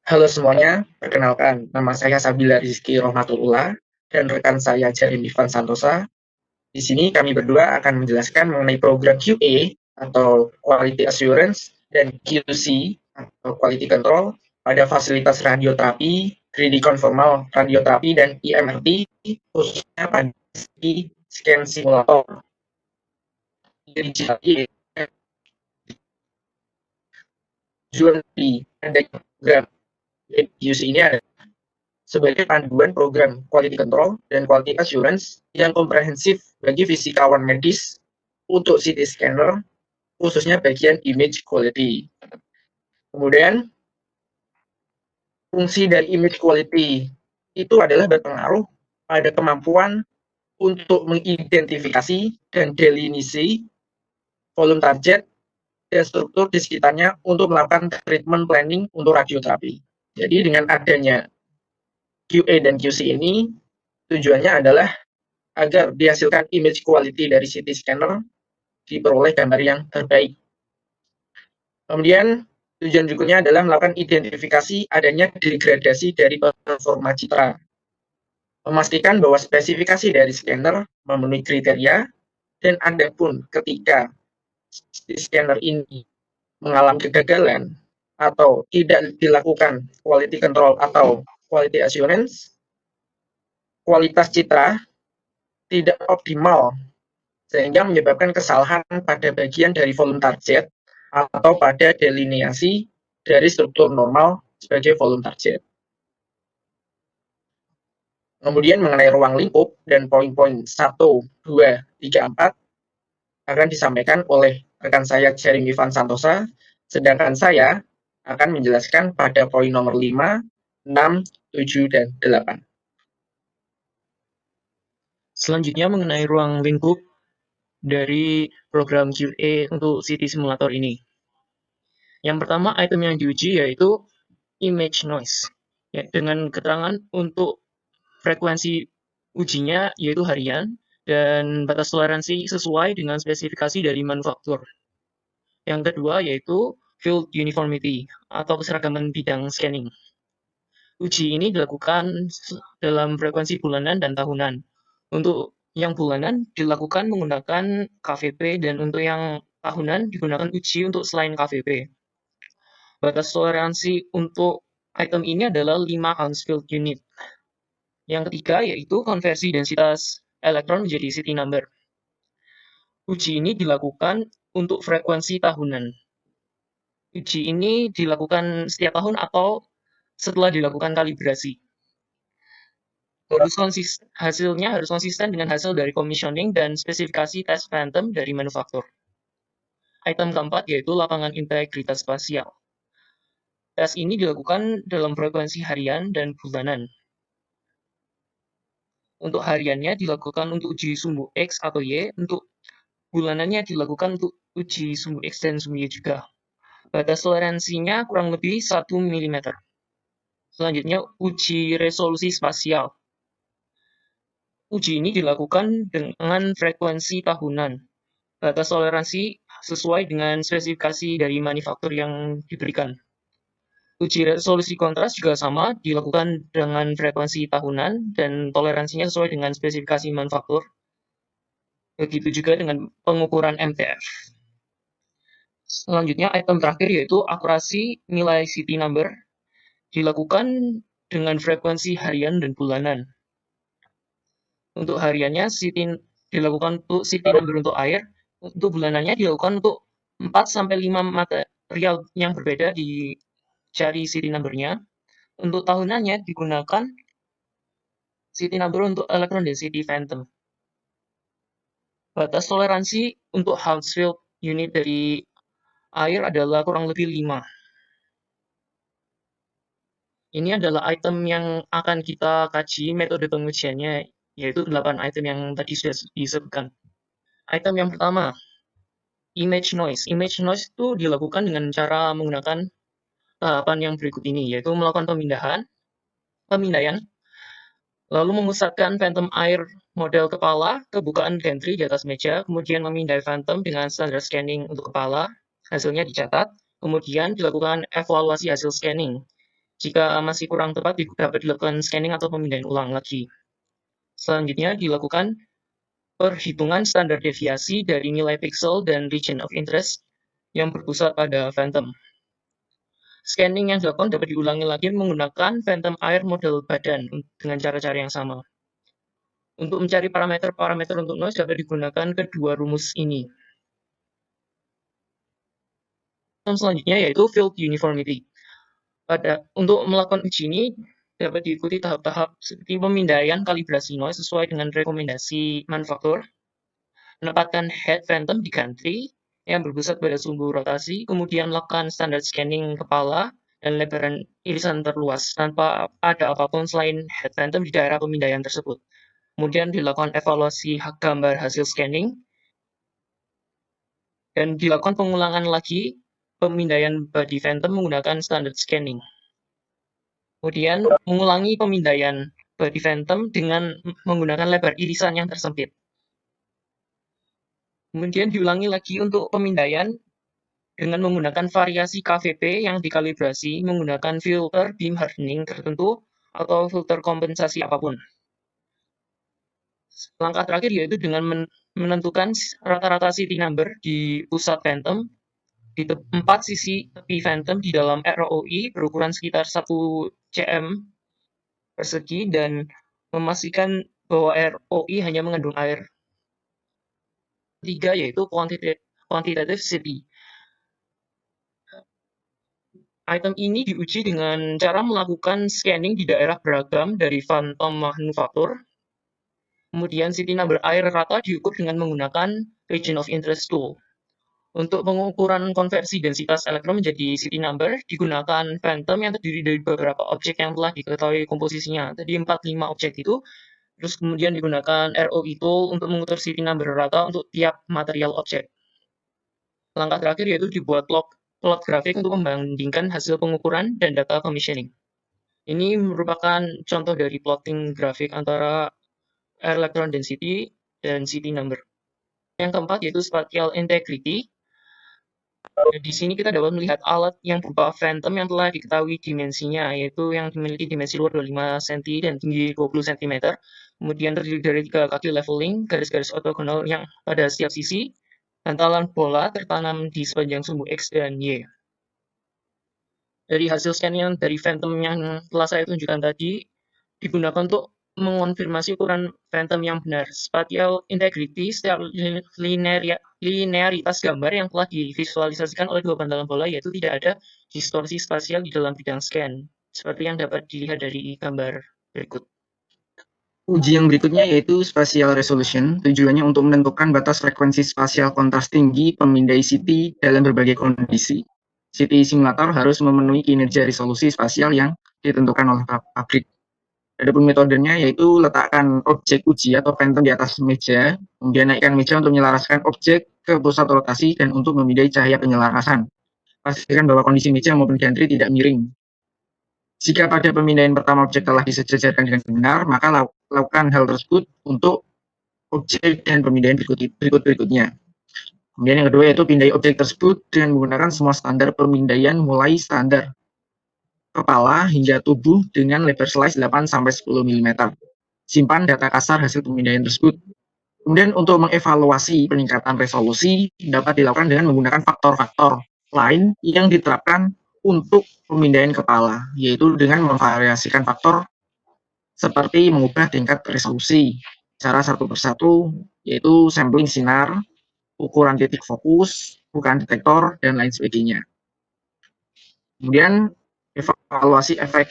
Halo semuanya, perkenalkan nama saya Sabila Rizky Rohmatullah dan rekan saya Jeremy Van Santosa. Di sini kami berdua akan menjelaskan mengenai program QA atau Quality Assurance dan QC atau Quality Control pada fasilitas radioterapi, 3D Conformal Radioterapi dan IMRT khususnya pada scan simulator. Tujuan di adanya program QC ini adalah sebagai panduan program quality control dan quality assurance yang komprehensif bagi fisikawan medis untuk CT scanner, khususnya bagian image quality. Kemudian, fungsi dari image quality itu adalah berpengaruh pada kemampuan untuk mengidentifikasi dan delineasi volume target dan struktur di sekitarnya untuk melakukan treatment planning untuk radioterapi. Jadi dengan adanya QA dan QC ini, tujuannya adalah agar dihasilkan image quality dari CT scanner diperoleh gambar yang terbaik. Kemudian tujuan berikutnya adalah melakukan identifikasi adanya degradasi dari performa citra, memastikan bahwa spesifikasi dari scanner memenuhi kriteria, dan adapun ketika scanner ini mengalami kegagalan atau tidak dilakukan quality control atau quality assurance, kualitas citra tidak optimal sehingga menyebabkan kesalahan pada bagian dari volume target atau pada delineasi dari struktur normal sebagai volume target. Kemudian mengenai ruang lingkup dan poin-poin 1, 2, 3, 4 akan disampaikan oleh rekan saya Jeremy Van Santosa, sedangkan saya akan menjelaskan pada poin nomor 5, 6, 7, dan 8. Selanjutnya mengenai ruang lingkup dari program QA untuk CT simulator ini. Yang pertama item yang diuji yaitu image noise, ya, dengan keterangan untuk frekuensi ujinya yaitu harian dan batas toleransi sesuai dengan spesifikasi dari manufaktur. Yang kedua yaitu field uniformity atau keseragaman bidang scanning. Uji ini dilakukan dalam frekuensi bulanan dan tahunan. Untuk yang bulanan dilakukan menggunakan KVP dan untuk yang tahunan digunakan uji untuk selain KVP. Batas toleransi untuk item ini adalah 5 Hounsfield unit. Yang ketiga yaitu konversi densitas elektron menjadi CT number. Uji ini dilakukan untuk frekuensi tahunan. Uji ini dilakukan setiap tahun atau setelah dilakukan kalibrasi. Hasilnya harus konsisten dengan hasil dari commissioning dan spesifikasi tes phantom dari manufaktur. Item keempat yaitu lapangan integritas spasial. Tes ini dilakukan dalam frekuensi harian dan bulanan. Untuk hariannya dilakukan untuk uji sumbu X atau Y, untuk bulanannya dilakukan untuk uji sumbu X dan sumbu Y juga. Batas toleransinya kurang lebih 1 mm. Selanjutnya uji resolusi spasial. Uji ini dilakukan dengan frekuensi tahunan. Batas toleransi sesuai dengan spesifikasi dari manufaktur yang diberikan. Uji resolusi kontras juga sama, dilakukan dengan frekuensi tahunan dan toleransinya sesuai dengan spesifikasi manufaktur. Begitu juga dengan pengukuran MTF. Selanjutnya item terakhir yaitu akurasi nilai CT number, dilakukan dengan frekuensi harian dan bulanan. Untuk hariannya dilakukan untuk CT number untuk air, untuk bulanannya dilakukan untuk 4-5 material yang berbeda dicari CT number-nya. Untuk tahunannya digunakan CT number untuk electron density phantom. Batas toleransi untuk Hounsfield unit dari air adalah kurang lebih 5. Ini adalah item yang akan kita kaji metode pengujiannya, yaitu 8 item yang tadi sudah disebutkan. Item yang pertama, image noise. Image noise itu dilakukan dengan cara menggunakan tahapan yang berikut ini, yaitu melakukan pemindaian, lalu memusatkan phantom air model kepala ke bukaan gantry di atas meja, kemudian memindai phantom dengan standar scanning untuk kepala, hasilnya dicatat, Kemudian dilakukan evaluasi hasil scanning. Jika masih kurang tepat, dapat dilakukan scanning atau pemindahan ulang lagi. Selanjutnya dilakukan perhitungan standar deviasi dari nilai pixel dan region of interest yang berpusat pada phantom. Scanning yang dilakukan dapat diulangi lagi menggunakan phantom air model badan dengan cara-cara yang sama. Untuk mencari parameter-parameter untuk noise dapat digunakan kedua rumus ini. Selanjutnya yaitu field uniformity. Untuk melakukan uji ini dapat diikuti tahap-tahap seperti pemindaian kalibrasi noise sesuai dengan rekomendasi manufaktur, menempatkan head phantom di country yang berpusat pada sumbu rotasi, kemudian melakukan standar scanning kepala dan lebaran irisan terluas tanpa ada apapun selain head phantom di daerah pemindaian tersebut. Kemudian dilakukan evaluasi gambar hasil scanning, dan dilakukan pengulangan lagi pemindaian body phantom menggunakan standard scanning. Kemudian mengulangi pemindaian body phantom dengan menggunakan lebar irisan yang tersempit. Kemudian diulangi lagi untuk pemindaian dengan menggunakan variasi KVP yang dikalibrasi menggunakan filter beam hardening tertentu atau filter kompensasi apapun. Langkah terakhir yaitu dengan menentukan rata-rata city number di pusat phantom di 4 sisi tepi phantom di dalam ROI berukuran sekitar 1 cm persegi dan memastikan bahwa ROI hanya mengandung air. Ketiga yaitu quantitative city. Item ini diuji dengan cara melakukan scanning di daerah beragam dari phantom manufaktur. Kemudian city number air rata diukur dengan menggunakan region of interest tool. Untuk pengukuran konversi densitas elektron menjadi city number digunakan phantom yang terdiri dari beberapa objek yang telah diketahui komposisinya. Tadi 45 objek itu. Terus kemudian digunakan ROI tool untuk mengukur city number rata untuk tiap material objek. Langkah terakhir yaitu dibuat plot grafik untuk membandingkan hasil pengukuran dan data commissioning. Ini merupakan contoh dari plotting grafik antara electron density dan city number. Yang keempat yaitu spatial integrity. Di sini kita dapat melihat alat yang berupa phantom yang telah diketahui dimensinya, yaitu yang memiliki dimensi luar 25 cm dan tinggi 20 cm. Kemudian terdiri dari 3 kaki leveling, garis-garis ortogonal yang pada setiap sisi, bantalan bola tertanam di sepanjang sumbu X dan Y. Dari hasil scanning dari phantom yang telah saya tunjukkan tadi, digunakan untuk mengonfirmasi ukuran phantom yang benar. Spatial integrity setiap linearitas gambar yang telah divisualisasikan oleh dua bantalan bola, yaitu tidak ada distorsi spasial di dalam bidang scan, seperti yang dapat dilihat dari gambar berikut. Uji yang berikutnya yaitu spatial resolution. Tujuannya untuk menentukan batas frekuensi spasial kontras tinggi pemindai CT dalam berbagai kondisi. CT simulator harus memenuhi kinerja resolusi spasial yang ditentukan oleh pabrik. Adapun metodenya yaitu letakkan objek uji atau phantom di atas meja, kemudian naikkan meja untuk menyelaraskan objek ke pusat rotasi dan untuk memindai cahaya penyelarasan. Pastikan bahwa kondisi meja maupun gantry tidak miring. Jika pada pemindaian pertama objek telah disejajarkan dengan benar, maka lakukan hal tersebut untuk objek dan pemindaian berikutnya. Kemudian yang kedua yaitu pindai objek tersebut dengan menggunakan semua standar pemindaian mulai standar kepala hingga tubuh dengan lebar slice 8-10 mm. Simpan data kasar hasil pemindaian tersebut. Kemudian untuk mengevaluasi peningkatan resolusi dapat dilakukan dengan menggunakan faktor-faktor lain yang diterapkan untuk pemindaian kepala, yaitu dengan memvariasikan faktor seperti mengubah tingkat resolusi secara satu persatu, yaitu sampling sinar, ukuran titik fokus, ukuran detektor, dan lain sebagainya. Kemudian evaluasi efek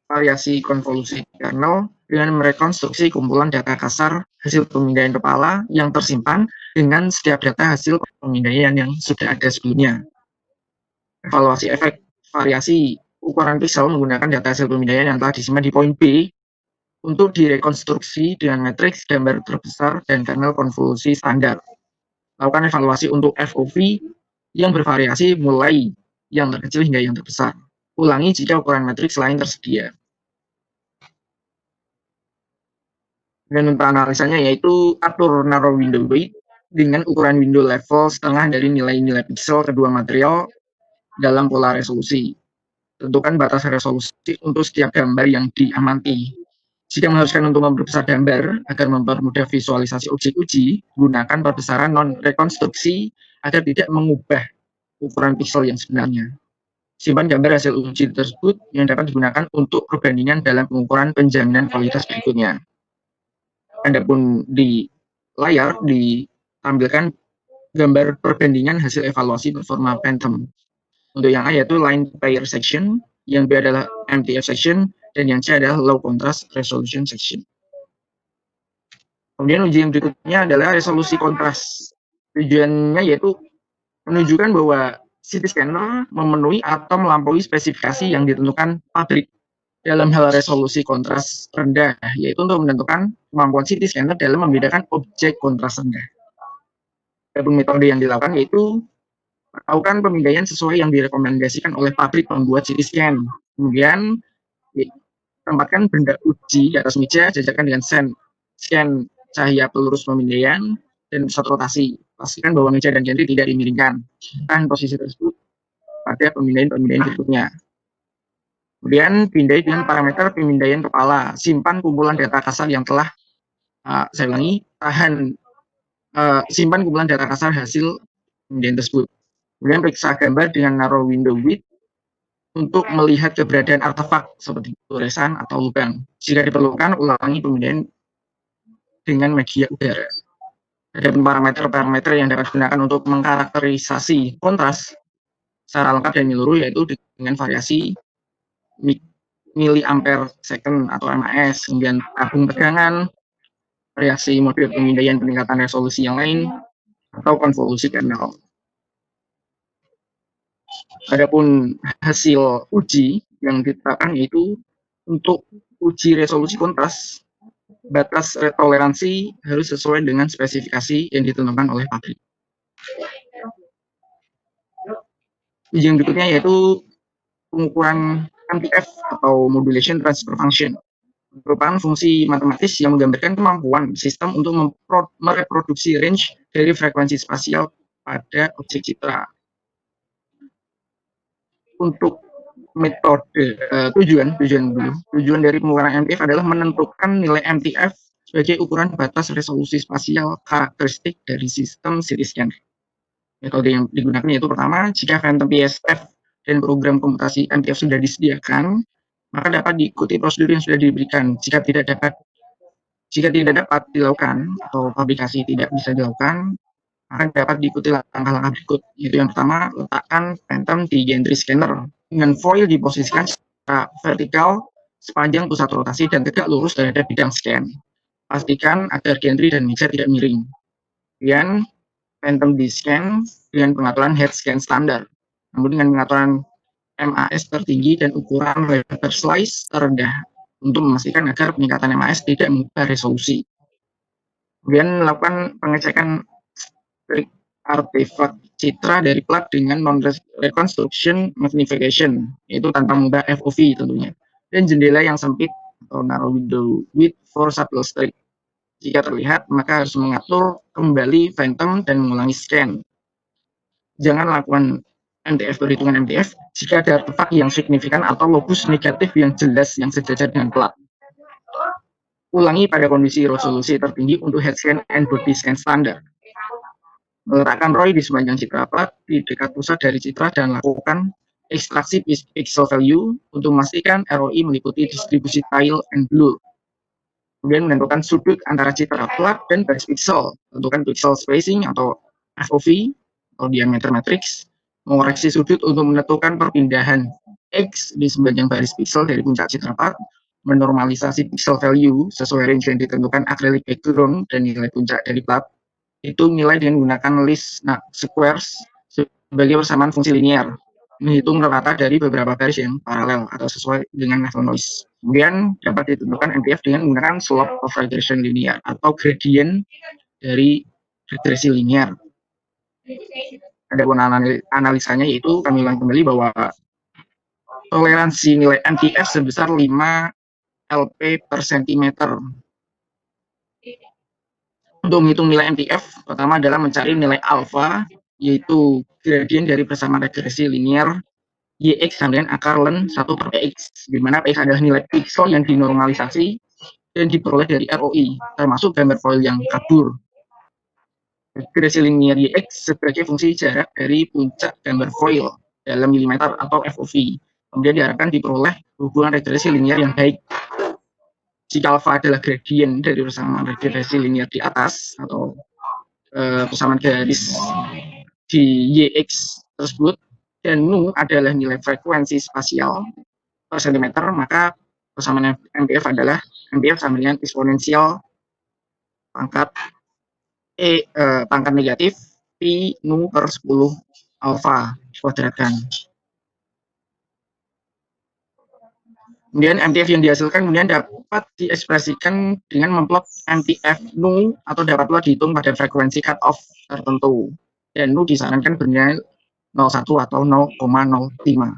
variasi konvolusi kernel dengan merekonstruksi kumpulan data kasar hasil pemindaian kepala yang tersimpan dengan setiap data hasil pemindaian yang sudah ada sebelumnya. Evaluasi efek variasi ukuran pixel menggunakan data hasil pemindaian yang telah disimpan di poin B untuk direkonstruksi dengan matriks gambar terbesar dan kernel konvolusi standar. Lakukan evaluasi untuk FOV yang bervariasi mulai yang terkecil hingga yang terbesar. Ulangi jika ukuran matriks lain tersedia. Dan untuk analisanya yaitu atur narrow window weight dengan ukuran window level setengah dari nilai-nilai pixel kedua material dalam pola resolusi. Tentukan batas resolusi untuk setiap gambar yang diamati. Jika mengharuskan untuk memperbesar gambar agar mempermudah visualisasi objek uji, gunakan perbesaran non-rekonstruksi agar tidak mengubah ukuran piksel yang sebenarnya. Simpan gambar hasil uji tersebut yang dapat digunakan untuk perbandingan dalam pengukuran penjaminan kualitas berikutnya. Adapun di layar ditampilkan gambar perbandingan hasil evaluasi performa Phantom. Untuk yang A yaitu line pair section, yang B adalah MTF section, dan yang C adalah low contrast resolution section. Kemudian uji yang berikutnya adalah resolusi kontras. Tujuannya yaitu menunjukkan bahwa CT scanner memenuhi atau melampaui spesifikasi yang ditentukan pabrik dalam hal resolusi kontras rendah, yaitu untuk menentukan kemampuan CT scanner dalam membedakan objek kontras rendah. Adapun metode yang dilakukan yaitu melakukan pemindaian sesuai yang direkomendasikan oleh pabrik pembuat CT scan. Kemudian tempatkan benda uji di atas meja, jajarkan dengan scan cahaya pelurus pemindaian dan pusat rotasi. Pastikan bahwa meja dan gantry tidak dimiringkan. Tahan posisi tersebut pada pemindaian berikutnya. Kemudian pindai dengan parameter pemindaian kepala. Simpan kumpulan data kasar yang telah saya ulangi, simpan kumpulan data kasar hasil pemindaian tersebut. Kemudian periksa gambar dengan narrow window width untuk melihat keberadaan artefak seperti goresan atau lubang. Jika diperlukan, ulangi pemindaian dengan media udara. Ada parameter-parameter yang dapat digunakan untuk mengkarakterisasi kontras secara lengkap dan menyeluruh, yaitu dengan variasi miliampere second atau MAS, kemudian tabung tegangan, variasi mode pemindaian peningkatan resolusi yang lain, atau konvolusi kernel. Adapun hasil uji yang ditetapkan yaitu untuk uji resolusi kontras, batas toleransi harus sesuai dengan spesifikasi yang ditentukan oleh pabrik. Uji yang berikutnya yaitu pengukuran MTF atau Modulation Transfer Function. Merupakan fungsi matematis yang menggambarkan kemampuan sistem untuk mereproduksi range dari frekuensi spasial pada objek citra. Untuk metode tujuan dari pengukuran MTF adalah menentukan nilai MTF sebagai ukuran batas resolusi spasial karakteristik dari sistem CT scan. Metode yang digunakan yaitu pertama, jika Phantom PSF dan program komputasi MTF sudah disediakan, maka dapat diikuti prosedur yang sudah diberikan. Jika tidak dapat dilakukan atau publikasi tidak bisa dilakukan, maka dapat diikuti langkah-langkah berikut. Yaitu yang pertama, letakkan Phantom di gantry scanner dengan foil diposisikan secara vertikal sepanjang pusat rotasi dan tegak lurus terhadap bidang scan. Pastikan agar gantry dan meja tidak miring. Kemudian Phantom di scan dengan pengaturan head scan standar, namun dengan pengaturan MAS tertinggi dan ukuran letter slice terendah untuk memastikan agar peningkatan MAS tidak mengubah resolusi. Kemudian melakukan pengecekan artefak citra dari plat dengan non-reconstruction magnification, yaitu tanpa mengubah FOV tentunya, dan jendela yang sempit atau narrow window width for subtle streak. Jika terlihat, maka harus mengatur kembali Phantom dan mengulangi scan. Jangan lakukan MTF perhitungan MTF jika ada artefak yang signifikan atau lobus negatif yang jelas yang sejajar dengan plat. Ulangi pada kondisi resolusi tertinggi untuk head scan and body scan standar. Meletakkan ROI di sepanjang citra plat di dekat pusat dari citra dan lakukan ekstraksi pixel value untuk memastikan ROI meliputi distribusi tile and blur. Kemudian menentukan sudut antara citra plat dan garis pixel. Tentukan pixel spacing atau FOV atau diameter matrix. Mengoreksi sudut untuk menentukan perpindahan X di sepanjang baris pixel dari puncak citra plat. Menormalisasi pixel value sesuai range yang ditentukan acrylic background dan nilai puncak dari plat. Itu nilai dengan menggunakan list squares sebagai persamaan fungsi linear. Menghitung rata dari beberapa garis yang paralel atau sesuai dengan level noise. Kemudian dapat ditentukan MTF dengan menggunakan slope of regression linear atau gradient dari regresi linear. Adapun analisanya yaitu kami ulang kembali bahwa toleransi nilai MTF sebesar 5 LP per centimeter. Untuk menghitung nilai MTF, pertama adalah mencari nilai alfa yaitu gradien dari persamaan regresi linear YX sama dengan akar len 1/PX, di mana PX adalah nilai pixel yang dinormalisasi dan diperoleh dari ROI, termasuk gambar foil yang kabur. Regresi linear YX sebagai fungsi jarak dari puncak gambar foil dalam milimeter atau FOV. Kemudian diharapkan diperoleh hubungan regresi linear yang baik. Jika alpha adalah gradien dari persamaan regresi linear di atas atau persamaan garis di YX tersebut, dan nu adalah nilai frekuensi spasial per cm, maka persamaan MPF adalah MPF sama dengan eksponensial pangkat pangkat negatif pi nu per 10 alfa kuadratkan. Kemudian MTF yang dihasilkan kemudian dapat diekspresikan dengan memplot MTF nu atau dapat pula dihitung pada frekuensi cutoff tertentu. Dan nu disarankan bernilai 0,1 atau 0,05.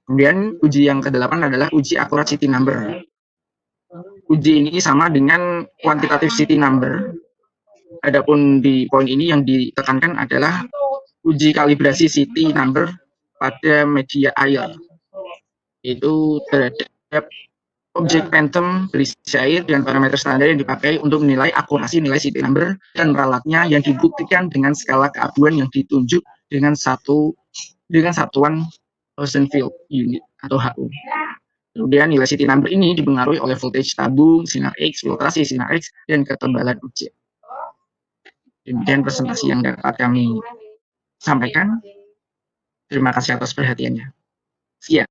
Kemudian uji yang ke-8 adalah uji akurat city number. Uji ini sama dengan kuantitatif city number. Adapun di poin ini yang ditekankan adalah uji kalibrasi city number pada media air. Itu terhadap objek phantom berisi air dengan parameter standar yang dipakai untuk menilai akurasi nilai city number dan ralatnya yang dibuktikan dengan skala keabuan yang ditunjuk dengan satuan Rosenfeld unit atau HU. Kemudian nilai city number ini dipengaruhi oleh voltage tabung, sinar X, filtrasi sinar X, dan ketebalan objek. Demikian presentasi yang dapat kami sampaikan. Terima kasih atas perhatiannya. Siap.